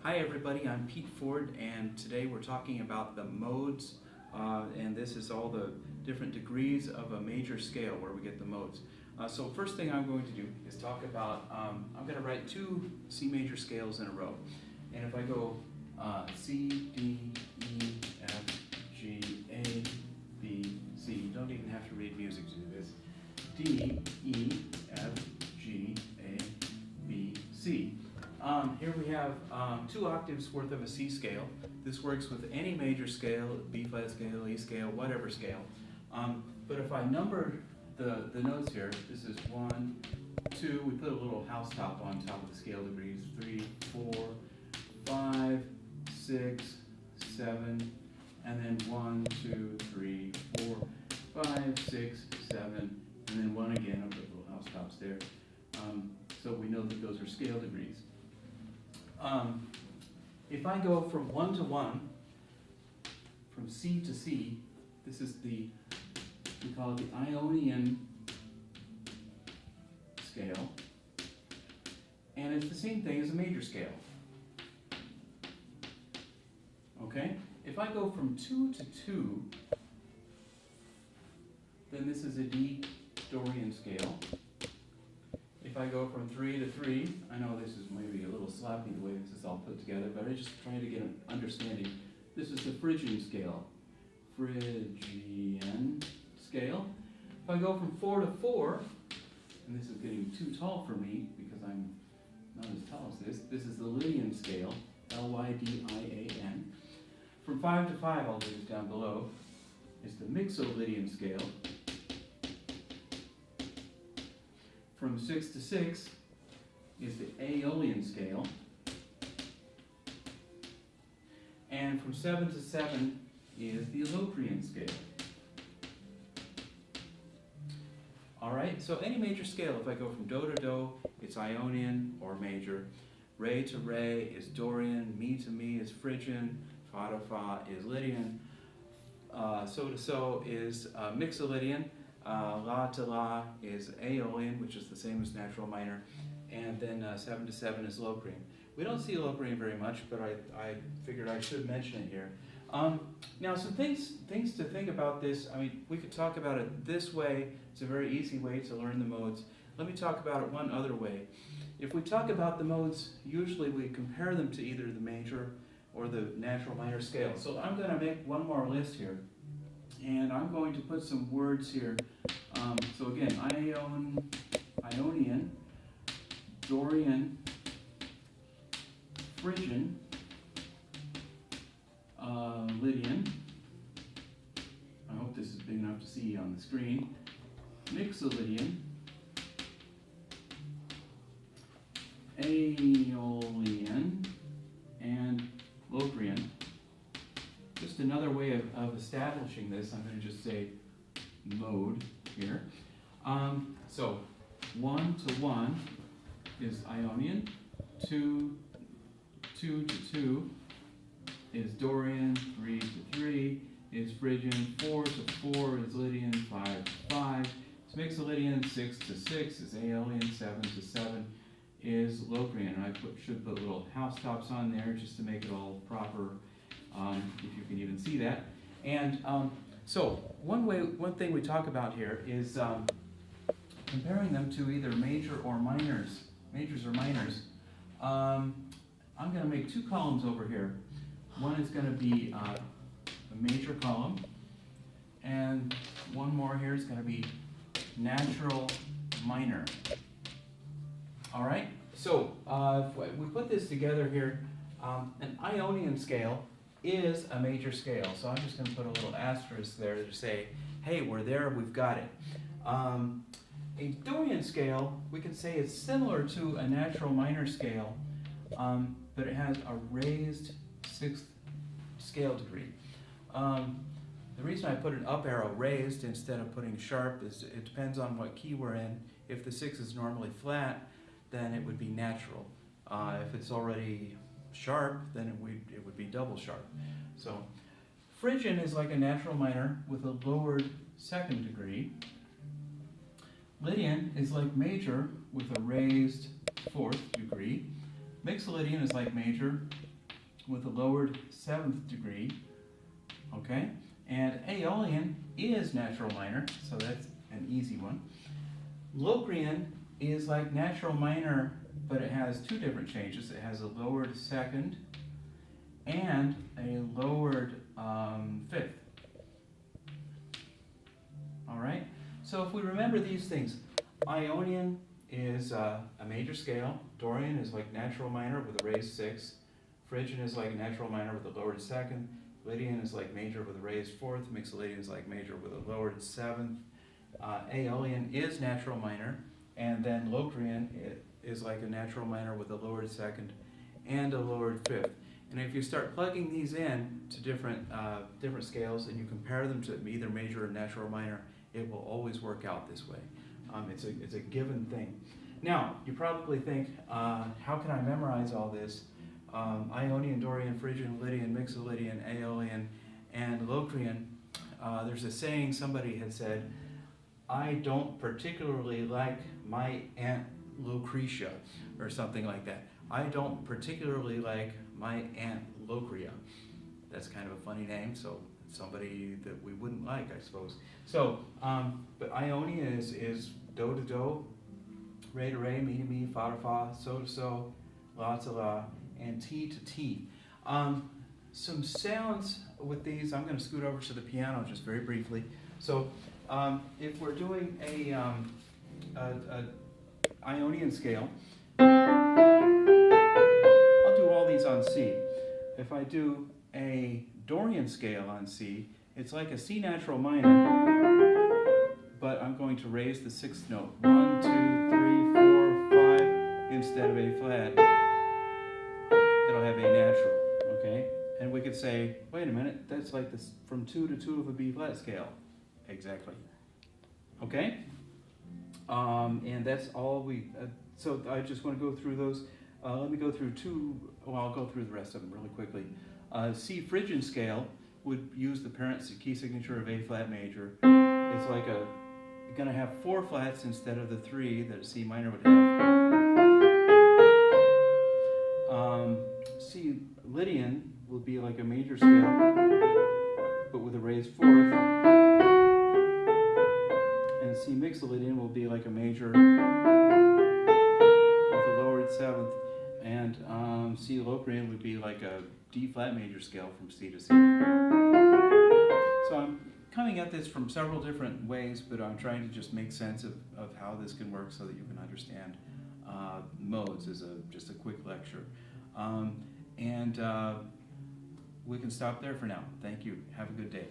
Hi everybody, I'm Pete Ford, and today we're talking about the modes, and this is all the different degrees of a major scale where we get the modes. So first thing I'm going to do is talk about, I'm going to write two C major scales in a row. And if I go C, D, E, F, G, A, B, C, you don't even have to read music to do this. D, E, F, G, A, B, C. Here we have 2 octaves worth of a C scale. This works with any major scale, B flat scale, E scale, whatever scale. But if I number the notes here, this is 1, 2, we put a little house top on top of the scale degrees, 3, 4, 5, 6, 7, and then 1, 2, 3, 4, 5, 6, 7, and then 1 again, I put little house tops there. So we know that those are scale degrees. If I go from 1 to 1, from C to C, this is we call it the Ionian scale, and it's the same thing as a major scale. Okay? If I go from 2 to 2, then this is a D Dorian scale. If I go from 3 to 3, I know this is maybe a little sloppy the way this is all put together, but I'm just trying to get an understanding. This is the Phrygian scale. Phrygian scale. If I go from 4 to 4, and this is getting too tall for me because I'm not as tall as this is the Lydian scale, Lydian. From 5 to 5, I'll do this down below, is the Mixolydian scale. From 6 to 6 is the Aeolian scale. And from 7 to 7 is the Locrian scale. Alright, so any major scale, if I go from Do to Do, it's Ionian or major. Re to Re is Dorian. Mi to Mi is Phrygian. Fa to Fa is Lydian. So to So is Mixolydian. La to La is Aeolian, which is the same as natural minor, and then 7 to 7 is Locrian. We don't see Locrian very much, but I figured I should mention it here. Now, some things to think about this. I mean, we could talk about it this way. It's a very easy way to learn the modes. Let me talk about it one other way. If we talk about the modes, usually we compare them to either the major or the natural minor scale. So I'm going to make one more list here. And I'm going to put some words here. So again, Ionian, Dorian, Phrygian, Lydian. I hope this is big enough to see on the screen. Mixolydian, Aeolian, and Locrian. Just another way of establishing this, I'm going to just say mode here. So 1 to 1 is Ionian, 2 to 2 is Dorian, 3 to 3 is Phrygian, 4 to 4 is Lydian, 5 to 5 is Mixolydian, 6 to 6 is Aeolian, 7 to 7 is Locrian. I should put little house tops on there just to make it all proper. If you can even see that. And so one thing we talk about here is comparing them to either majors or minors. I'm going to make 2 columns over here. One is going to be a major column, and one more here is going to be natural minor. All right. So if we put this together here, an Ionian scale is a major scale. So I'm just going to put a little asterisk there to say, hey, we're there, we've got it. A Dorian scale, we can say it's similar to a natural minor scale, but it has a raised 6th scale degree. The reason I put an up arrow raised instead of putting sharp is it depends on what key we're in. If the 6 is normally flat, then it would be natural. If it's already sharp, then it would be double sharp. So Phrygian is like a natural minor with a lowered 2nd degree. Lydian is like major with a raised 4th degree. Mixolydian is like major with a lowered 7th degree, okay? And Aeolian is natural minor, so that's an easy one. Locrian is like natural minor, but it has two different changes. It has a lowered 2nd and a lowered 5th. All right, so if we remember these things, Ionian is a major scale. Dorian is like natural minor with a raised 6th. Phrygian is like natural minor with a lowered 2nd. Lydian is like major with a raised 4th. Mixolydian is like major with a lowered 7th. Aeolian is natural minor, and then Locrian is like a natural minor with a lowered 2nd and a lowered 5th. And if you start plugging these in to different scales and you compare them to either major or natural minor, it will always work out this way. It's a given thing. Now, you probably think, how can I memorize all this? Ionian, Dorian, Phrygian, Lydian, Mixolydian, Aeolian, and Locrian. There's a saying somebody had said, I don't particularly like my Aunt Lucretia, or something like that. I don't particularly like my Aunt Locria. That's kind of a funny name, so somebody that we wouldn't like, I suppose. So, but Ionian is do to do, re to re, mi to mi, fa to fa, so to so, la to la, and t to t. Some sounds with these, I'm going to scoot over to the piano just very briefly. So, if we're doing a Ionian scale, I'll do all these on C. If I do a Dorian scale on C, it's like a C natural minor, but I'm going to raise the 6th note. 1, 2, 3, 4, 5, instead of A flat, it'll have A natural, okay? And we could say, wait a minute, that's like this from 2 to 2 of a B flat scale. Exactly. Okay? And that's all we, so I just want to go through those. Let me go through I'll go through the rest of them really quickly. C Phrygian scale would use the parent key signature of A flat major. It's like you're going to have 4 flats instead of the 3 that a C minor would have. C Lydian will be like a major scale, but with a raised 4th. And C Mixolydian will be like a major with a lowered 7th. And C Locrian would be like a D flat major scale from C to C. So I'm coming at this from several different ways, but I'm trying to just make sense of how this can work so that you can understand modes as just a quick lecture. And we can stop there for now. Thank you. Have a good day.